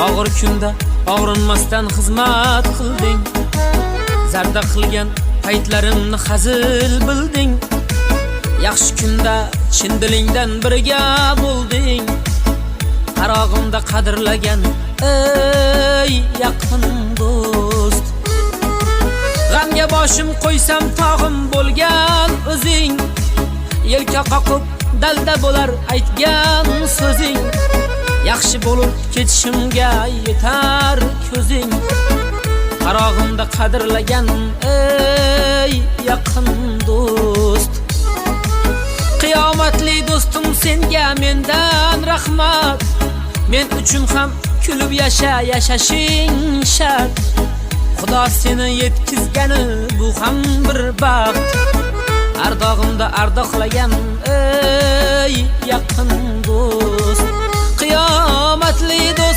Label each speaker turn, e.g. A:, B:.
A: Og'ir kunda og'rinmasdan xizmat qilding. Zarda qilgan paytlarimni hazil bilding. Yaxshi kunda chin dilingdan birga bo'lding. Qarog'imda qadrlagan ey yaqin do'st. G'amga boshim qo'ysam tog'im bo'lgan o'zing. Yelka qoqib dalda bo'lar aytgan so'zing. Yaxshi bo'lib ketishimga yetar ko'zing. Qarog'imda qadrlagan ey yaqin do'st. Qiyomatli do'stim senga mendan rahmat. Men uchun ham kulib yashashing shart. Xudo seni yetkizgani bu ham bir baxt. Ardog'imda ardoqlagan ey yaqin do'st. Qiyomatli do'st